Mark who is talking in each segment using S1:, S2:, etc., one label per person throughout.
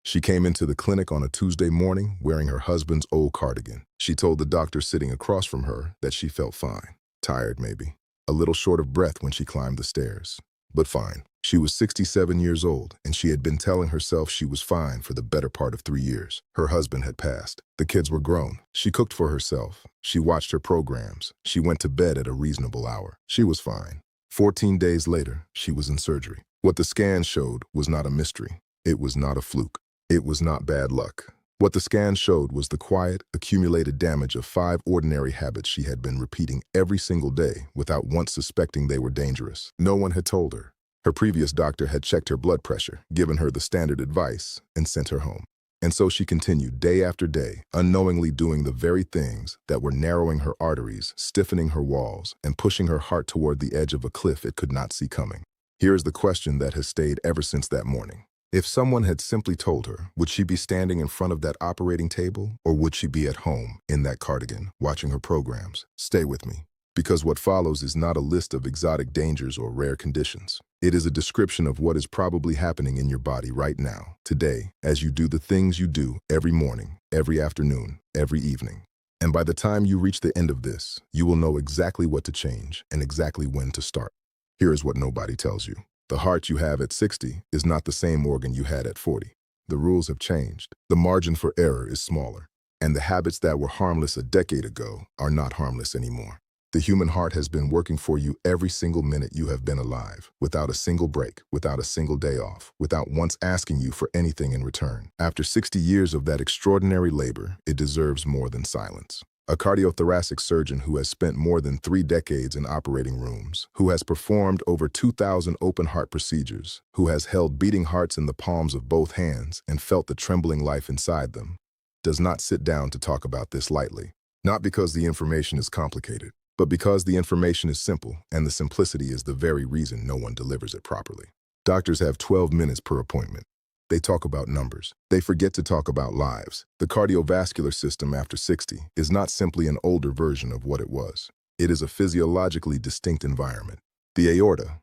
S1: She came into the clinic on a Tuesday morning wearing her husband's old cardigan. She told the doctor sitting across from her that she felt fine. Tired, maybe. A little short of breath when she climbed the stairs. But fine. She was 67 years old, and she had been telling herself she was fine for the better part of 3 years. Her husband had passed. The kids were grown. She cooked for herself. She watched her programs. She went to bed at a reasonable hour. She was fine. 14 days later, she was in surgery. What the scan showed was not a mystery. It was not a fluke. It was not bad luck. What the scan showed was the quiet, accumulated damage of 5 ordinary habits she had been repeating every single day without once suspecting they were dangerous. No one had told her. Her previous doctor had checked her blood pressure, given her the standard advice, and sent her home. And so she continued day after day, unknowingly doing the very things that were narrowing her arteries, stiffening her walls, and pushing her heart toward the edge of a cliff it could not see coming. Here is the question that has stayed ever since that morning. If someone had simply told her, would she be standing in front of that operating table, or would she be at home, in that cardigan, watching her programs? Stay with me, because what follows is not a list of exotic dangers or rare conditions. It is a description of what is probably happening in your body right now, today, as you do the things you do every morning, every afternoon, every evening. And by the time you reach the end of this, you will know exactly what to change and exactly when to start. Here is what nobody tells you. The heart you have at 60 is not the same organ you had at 40. The rules have changed. The margin for error is smaller. And the habits that were harmless a decade ago are not harmless anymore. The human heart has been working for you every single minute you have been alive, without a single break, without a single day off, without once asking you for anything in return. After 60 years of that extraordinary labor, it deserves more than silence. A cardiothoracic surgeon who has spent more than 3 decades in operating rooms, who has performed over 2,000 open heart procedures, who has held beating hearts in the palms of both hands and felt the trembling life inside them, does not sit down to talk about this lightly. Not because the information is complicated, but because the information is simple, and the simplicity is the very reason no one delivers it properly. Doctors have 12 minutes per appointment. They talk about numbers. They forget to talk about lives. The cardiovascular system after 60 is not simply an older version of what it was. It is a physiologically distinct environment. The aorta,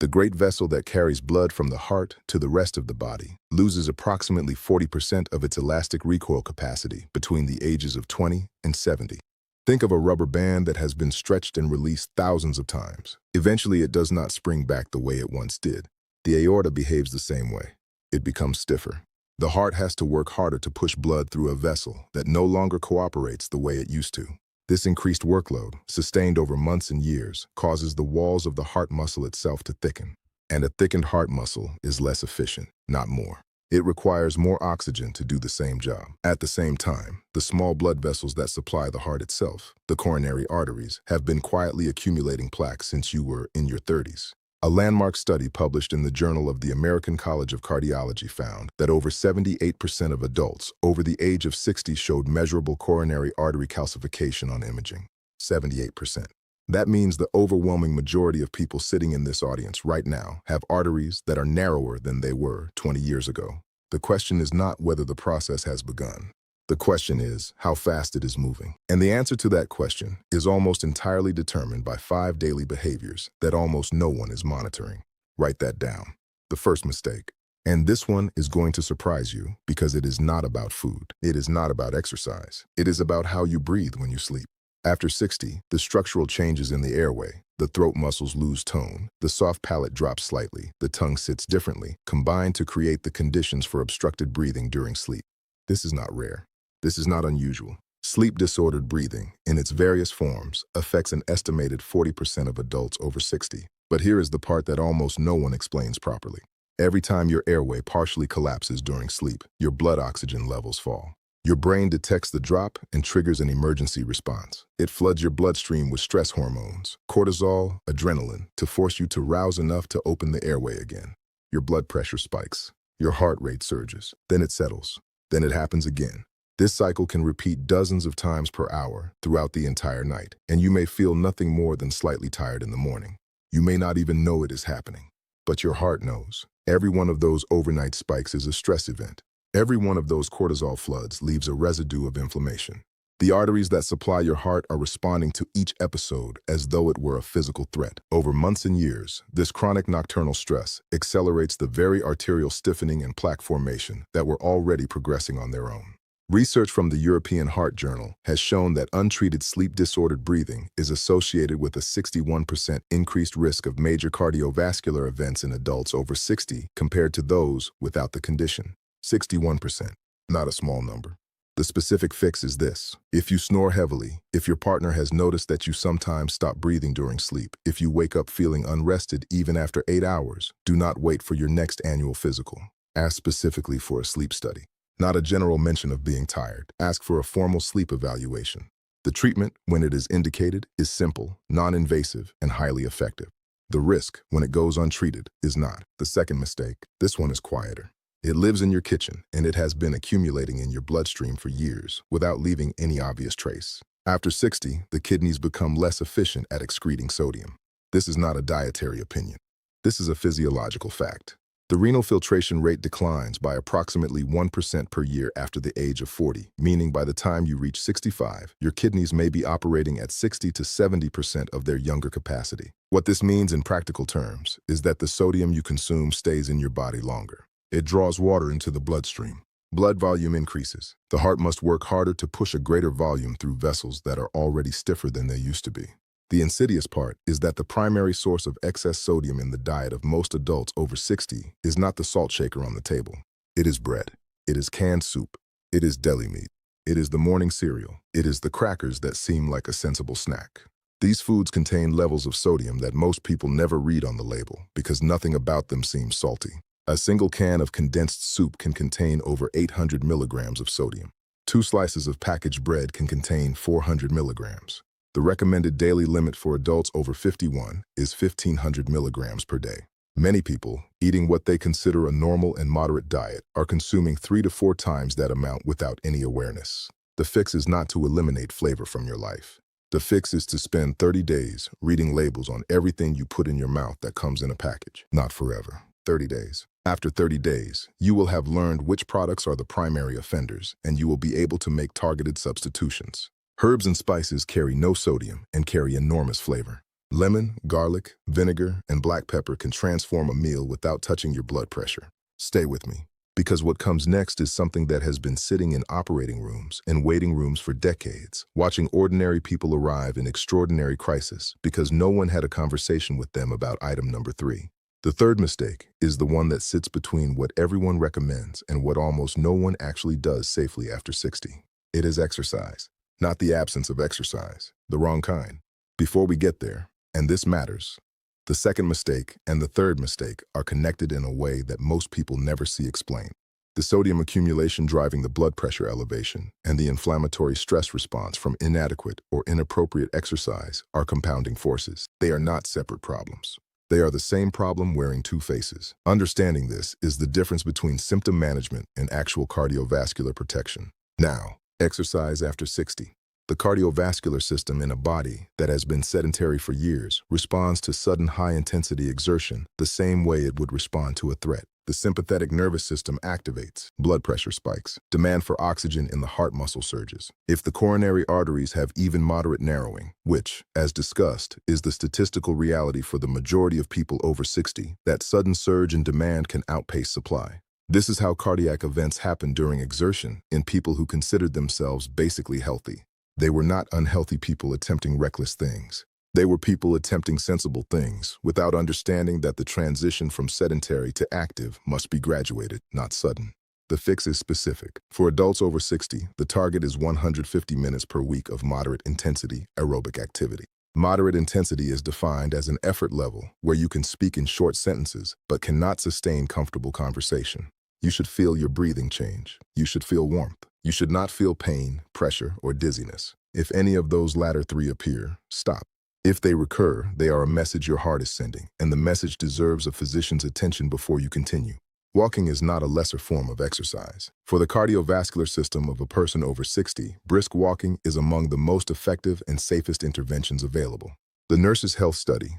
S1: the great vessel that carries blood from the heart to the rest of the body, loses approximately 40% of its elastic recoil capacity between the ages of 20 and 70. Think of a rubber band that has been stretched and released thousands of times. Eventually, it does not spring back the way it once did. The aorta behaves the same way. It becomes stiffer. The heart has to work harder to push blood through a vessel that no longer cooperates the way it used to. This increased workload, sustained over months and years, causes the walls of the heart muscle itself to thicken. And a thickened heart muscle is less efficient, not more. It requires more oxygen to do the same job. At the same time, the small blood vessels that supply the heart itself, the coronary arteries, have been quietly accumulating plaque since you were in your 30s. A landmark study published in the Journal of the American College of Cardiology found that over 78% of adults over the age of 60 showed measurable coronary artery calcification on imaging. 78%. That means the overwhelming majority of people sitting in this audience right now have arteries that are narrower than they were 20 years ago. The question is not whether the process has begun. The question is how fast it is moving. And the answer to that question is almost entirely determined by 5 daily behaviors that almost no one is monitoring. Write that down. The first mistake. And this one is going to surprise you because it is not about food. It is not about exercise. It is about how you breathe when you sleep. After 60, the structural changes in the airway, the throat muscles lose tone, the soft palate drops slightly, the tongue sits differently, combine to create the conditions for obstructed breathing during sleep. This is not rare. This is not unusual. Sleep-disordered breathing, in its various forms, affects an estimated 40% of adults over 60. But here is the part that almost no one explains properly. Every time your airway partially collapses during sleep, your blood oxygen levels fall. Your brain detects the drop and triggers an emergency response. It floods your bloodstream with stress hormones, cortisol, adrenaline, to force you to rouse enough to open the airway again. Your blood pressure spikes. Your heart rate surges. Then it settles. Then it happens again. This cycle can repeat dozens of times per hour throughout the entire night, and you may feel nothing more than slightly tired in the morning. You may not even know it is happening, but your heart knows. Every one of those overnight spikes is a stress event. Every one of those cortisol floods leaves a residue of inflammation. The arteries that supply your heart are responding to each episode as though it were a physical threat. Over months and years, this chronic nocturnal stress accelerates the very arterial stiffening and plaque formation that were already progressing on their own. Research from the European Heart Journal has shown that untreated sleep-disordered breathing is associated with a 61% increased risk of major cardiovascular events in adults over 60 compared to those without the condition. 61%, not a small number. The specific fix is this. If you snore heavily, if your partner has noticed that you sometimes stop breathing during sleep, if you wake up feeling unrested even after 8 hours, do not wait for your next annual physical. Ask specifically for a sleep study. Not a general mention of being tired. Ask for a formal sleep evaluation. The treatment, when it is indicated, is simple, non-invasive, and highly effective. The risk, when it goes untreated, is not. The second mistake, this one is quieter. It lives in your kitchen, and it has been accumulating in your bloodstream for years without leaving any obvious trace. After 60, the kidneys become less efficient at excreting sodium. This is not a dietary opinion. This is a physiological fact. The renal filtration rate declines by approximately 1% per year after the age of 40, meaning by the time you reach 65, your kidneys may be operating at 60 to 70% of their younger capacity. What this means in practical terms is that the sodium you consume stays in your body longer. It draws water into the bloodstream. Blood volume increases. The heart must work harder to push a greater volume through vessels that are already stiffer than they used to be. The insidious part is that the primary source of excess sodium in the diet of most adults over 60 is not the salt shaker on the table. It is bread. It is canned soup. It is deli meat. It is the morning cereal. It is the crackers that seem like a sensible snack. These foods contain levels of sodium that most people never read on the label because nothing about them seems salty. A single can of condensed soup can contain over 800 milligrams of sodium. 2 slices of packaged bread can contain 400 milligrams. The recommended daily limit for adults over 51 is 1,500 milligrams per day. Many people, eating what they consider a normal and moderate diet, are consuming 3 to 4 times that amount without any awareness. The fix is not to eliminate flavor from your life. The fix is to spend 30 days reading labels on everything you put in your mouth that comes in a package. Not forever. 30 days. After 30 days, you will have learned which products are the primary offenders, and you will be able to make targeted substitutions. Herbs and spices carry no sodium and carry enormous flavor. Lemon, garlic, vinegar, and black pepper can transform a meal without touching your blood pressure. Stay with me, because what comes next is something that has been sitting in operating rooms and waiting rooms for decades, watching ordinary people arrive in extraordinary crisis because no one had a conversation with them about item number 3. The third mistake is the one that sits between what everyone recommends and what almost no one actually does safely after 60. It is exercise. Not the absence of exercise, the wrong kind. Before we get there, and this matters, the second mistake and the third mistake are connected in a way that most people never see explained. The sodium accumulation driving the blood pressure elevation and the inflammatory stress response from inadequate or inappropriate exercise are compounding forces. They are not separate problems. They are the same problem wearing 2 faces. Understanding this is the difference between symptom management and actual cardiovascular protection. Now, exercise after 60. The cardiovascular system in a body that has been sedentary for years responds to sudden high-intensity exertion the same way it would respond to a threat. The sympathetic nervous system activates, blood pressure spikes, demand for oxygen in the heart muscle surges. If the coronary arteries have even moderate narrowing, which, as discussed, is the statistical reality for the majority of people over 60, that sudden surge in demand can outpace supply. This is how cardiac events happen during exertion in people who considered themselves basically healthy. They were not unhealthy people attempting reckless things. They were people attempting sensible things without understanding that the transition from sedentary to active must be graduated, not sudden. The fix is specific. For adults over 60, the target is 150 minutes per week of moderate intensity aerobic activity. Moderate intensity is defined as an effort level where you can speak in short sentences but cannot sustain comfortable conversation. You should feel your breathing change. You should feel warmth. You should not feel pain, pressure, or dizziness. If any of those latter 3 appear, stop. If they recur, they are a message your heart is sending, and the message deserves a physician's attention before you continue. Walking is not a lesser form of exercise. For the cardiovascular system of a person over 60, brisk walking is among the most effective and safest interventions available. The Nurses' Health Study,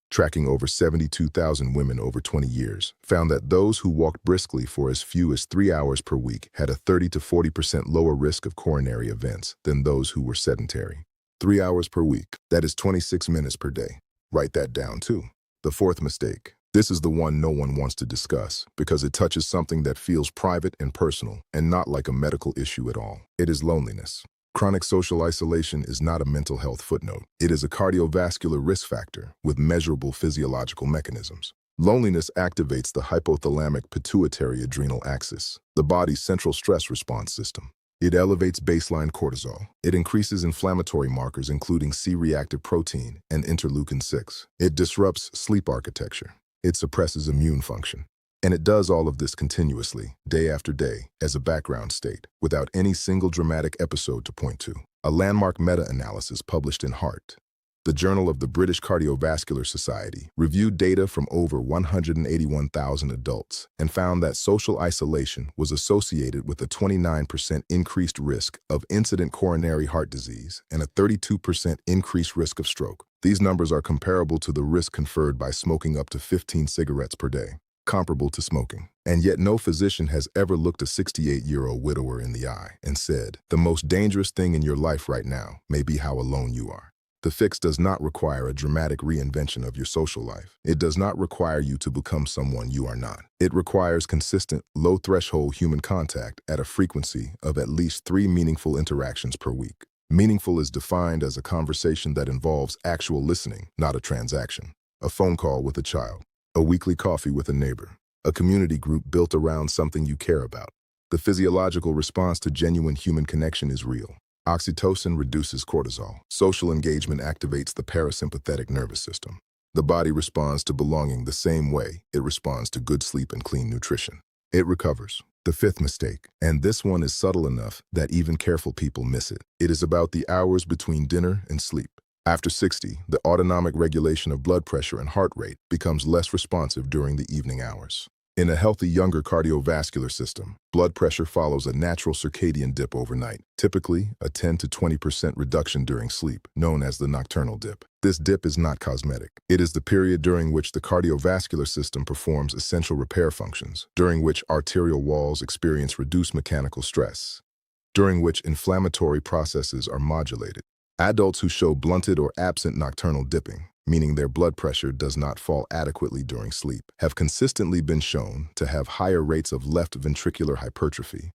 S1: tracking over 72,000 women over 20 years, found that those who walked briskly for as few as 3 hours per week had a 30 to 40% lower risk of coronary events than those who were sedentary. 3 hours per week, that is 26 minutes per day. Write that down too. The fourth mistake. This is the one no one wants to discuss because it touches something that feels private and personal and not like a medical issue at all. It is loneliness. Chronic social isolation is not a mental health footnote. It is a cardiovascular risk factor with measurable physiological mechanisms. Loneliness activates the hypothalamic pituitary adrenal axis, the body's central stress response system. It elevates baseline cortisol. It increases inflammatory markers including C-reactive protein and interleukin-6. It disrupts sleep architecture. It suppresses immune function. And it does all of this continuously, day after day, as a background state, without any single dramatic episode to point to. A landmark meta-analysis published in Heart, the Journal of the British Cardiovascular Society, reviewed data from over 181,000 adults and found that social isolation was associated with a 29% increased risk of incident coronary heart disease and a 32% increased risk of stroke. These numbers are comparable to the risk conferred by smoking up to 15 cigarettes per day, comparable to smoking. And yet no physician has ever looked a 68-year-old widower in the eye and said, the most dangerous thing in your life right now may be how alone you are. The fix does not require a dramatic reinvention of your social life. It does not require you to become someone you are not. It requires consistent, low-threshold human contact at a frequency of at least 3 meaningful interactions per week. Meaningful is defined as a conversation that involves actual listening, not a transaction. A phone call with a child, a weekly coffee with a neighbor, a community group built around something you care about. The physiological response to genuine human connection is real. Oxytocin reduces cortisol. Social engagement activates the parasympathetic nervous system. The body responds to belonging the same way it responds to good sleep and clean nutrition. It recovers. The fifth mistake, and this one is subtle enough that even careful people miss it. It is about the hours between dinner and sleep. After 60, the autonomic regulation of blood pressure and heart rate becomes less responsive during the evening hours. In a healthy younger cardiovascular system, blood pressure follows a natural circadian dip overnight, typically a 10 to 20% reduction during sleep, known as the nocturnal dip. This dip is not cosmetic. It is the period during which the cardiovascular system performs essential repair functions, during which arterial walls experience reduced mechanical stress, during which inflammatory processes are modulated. Adults who show blunted or absent nocturnal dipping, meaning their blood pressure does not fall adequately during sleep, have consistently been shown to have higher rates of left ventricular hypertrophy,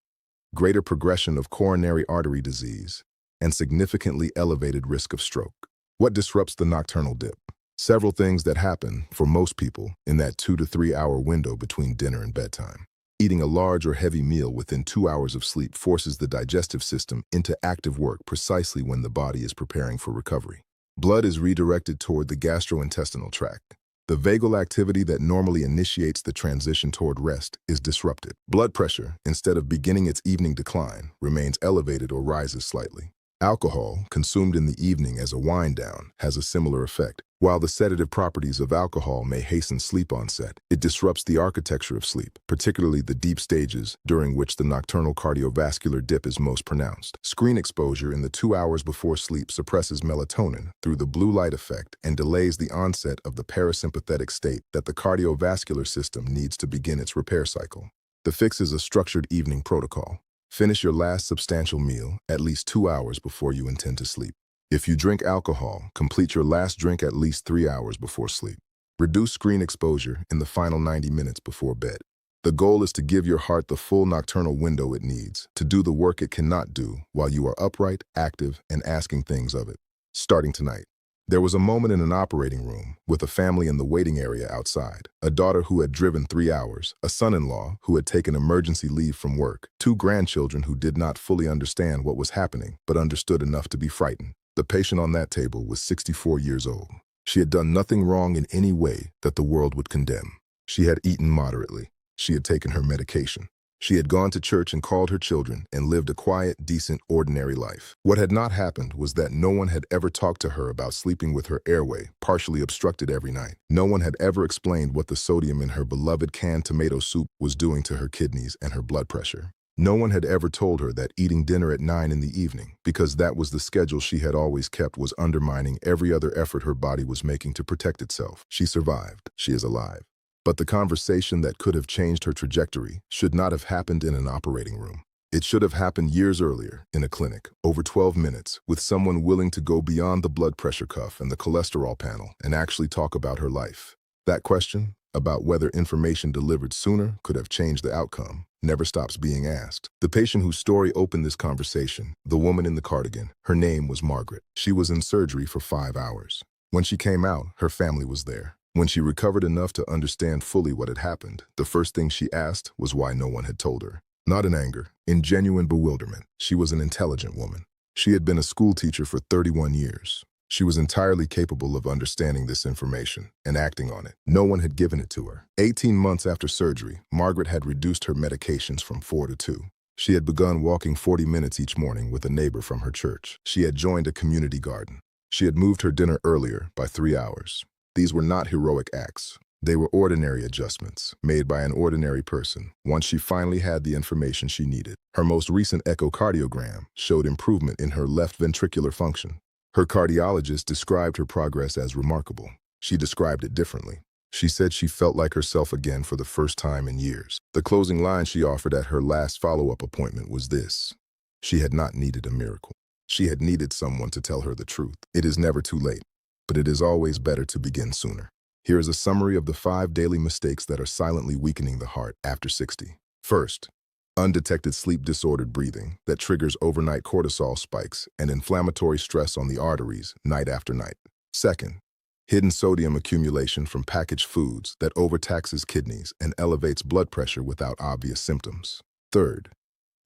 S1: greater progression of coronary artery disease, and significantly elevated risk of stroke. What disrupts the nocturnal dip? Several things that happen, for most people, in that 2 to 3 hour window between dinner and bedtime. Eating a large or heavy meal within 2 hours of sleep forces the digestive system into active work precisely when the body is preparing for recovery. Blood is redirected toward the gastrointestinal tract. The vagal activity that normally initiates the transition toward rest is disrupted. Blood pressure, instead of beginning its evening decline, remains elevated or rises slightly. Alcohol, consumed in the evening as a wind down, has a similar effect. While the sedative properties of alcohol may hasten sleep onset, it disrupts the architecture of sleep, particularly the deep stages during which the nocturnal cardiovascular dip is most pronounced. Screen exposure in the 2 hours before sleep suppresses melatonin through the blue light effect and delays the onset of the parasympathetic state that the cardiovascular system needs to begin its repair cycle. The fix is a structured evening protocol. Finish your last substantial meal at least 2 hours before you intend to sleep. If you drink alcohol, complete your last drink at least 3 hours before sleep. Reduce screen exposure in the final 90 minutes before bed. The goal is to give your heart the full nocturnal window it needs to do the work it cannot do while you are upright, active, and asking things of it. Starting tonight. There was a moment in an operating room with a family in the waiting area outside, a daughter who had driven 3 hours, a son-in-law who had taken emergency leave from work, 2 grandchildren who did not fully understand what was happening but understood enough to be frightened. The patient on that table was 64 years old. She had done nothing wrong in any way that the world would condemn. She had eaten moderately. She had taken her medication. She had gone to church and called her children and lived a quiet, decent, ordinary life. What had not happened was that no one had ever talked to her about sleeping with her airway partially obstructed every night. No one had ever explained what the sodium in her beloved canned tomato soup was doing to her kidneys and her blood pressure. No one had ever told her that eating dinner at 9 in the evening, because that was the schedule she had always kept, was undermining every other effort her body was making to protect itself. She survived. She is alive. But the conversation that could have changed her trajectory should not have happened in an operating room. It should have happened years earlier, in a clinic, over 12 minutes, with someone willing to go beyond the blood pressure cuff and the cholesterol panel and actually talk about her life. That question, about whether information delivered sooner could have changed the outcome, never stops being asked. The patient whose story opened this conversation, the woman in the cardigan, her name was Margaret. She was in surgery for 5 hours. When she came out, her family was there. When she recovered enough to understand fully what had happened, the first thing she asked was why no one had told her. Not in anger, in genuine bewilderment. She was an intelligent woman. She had been a school teacher for 31 years. She was entirely capable of understanding this information and acting on it. No one had given it to her. 18 months after surgery, Margaret had reduced her medications from 4 to 2. She had begun walking 40 minutes each morning with a neighbor from her church. She had joined a community garden. She had moved her dinner earlier by 3 hours. These were not heroic acts. They were ordinary adjustments, made by an ordinary person, once she finally had the information she needed. Her most recent echocardiogram showed improvement in her left ventricular function. Her cardiologist described her progress as remarkable. She described it differently. She said she felt like herself again for the first time in years. The closing line she offered at her last follow-up appointment was this: she had not needed a miracle. She had needed someone to tell her the truth. It is never too late, but it is always better to begin sooner. Here is a summary of the 5 daily mistakes that are silently weakening the heart after 60. First, undetected sleep-disordered breathing that triggers overnight cortisol spikes and inflammatory stress on the arteries night after night. Second, hidden sodium accumulation from packaged foods that overtaxes kidneys and elevates blood pressure without obvious symptoms. Third,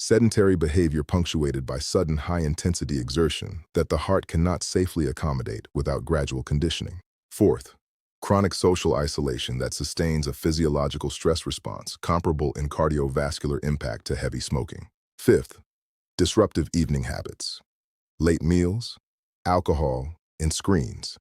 S1: sedentary behavior punctuated by sudden high-intensity exertion that the heart cannot safely accommodate without gradual conditioning. Fourth, chronic social isolation that sustains a physiological stress response comparable in cardiovascular impact to heavy smoking. Fifth, disruptive evening habits, late meals, alcohol, and screens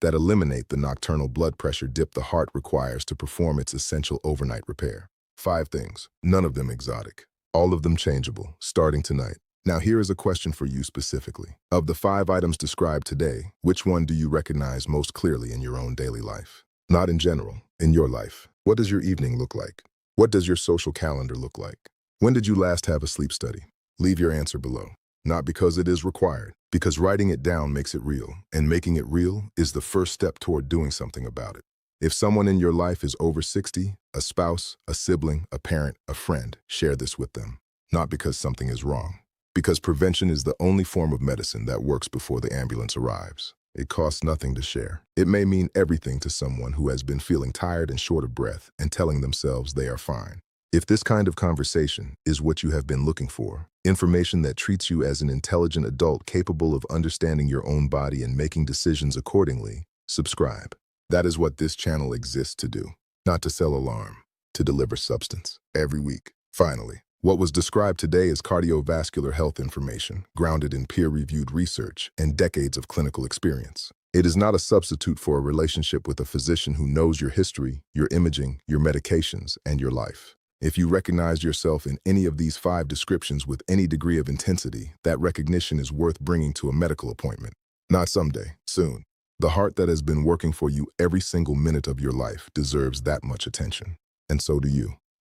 S1: that eliminate the nocturnal blood pressure dip the heart requires to perform its essential overnight repair. 5 things, none of them exotic, all of them changeable, starting tonight. Now here is a question for you specifically. Of the 5 items described today, which one do you recognize most clearly in your own daily life? Not in general, in your life. What does your evening look like? What does your social calendar look like? When did you last have a sleep study? Leave your answer below. Not because it is required, because writing it down makes it real, and making it real is the first step toward doing something about it. If someone in your life is over 60, a spouse, a sibling, a parent, a friend, share this with them. Not because something is wrong, because prevention is the only form of medicine that works before the ambulance arrives. It costs nothing to share. It may mean everything to someone who has been feeling tired and short of breath and telling themselves they are fine. If this kind of conversation is what you have been looking for, information that treats you as an intelligent adult capable of understanding your own body and making decisions accordingly, subscribe. That is what this channel exists to do. Not to sell alarm, to deliver substance every week. Finally, what was described today is cardiovascular health information, grounded in peer-reviewed research and decades of clinical experience. It is not a substitute for a relationship with a physician who knows your history, your imaging, your medications, and your life. If you recognize yourself in any of these 5 descriptions with any degree of intensity, that recognition is worth bringing to a medical appointment. Not someday, soon. The heart that has been working for you every single minute of your life deserves that much attention. And so do you.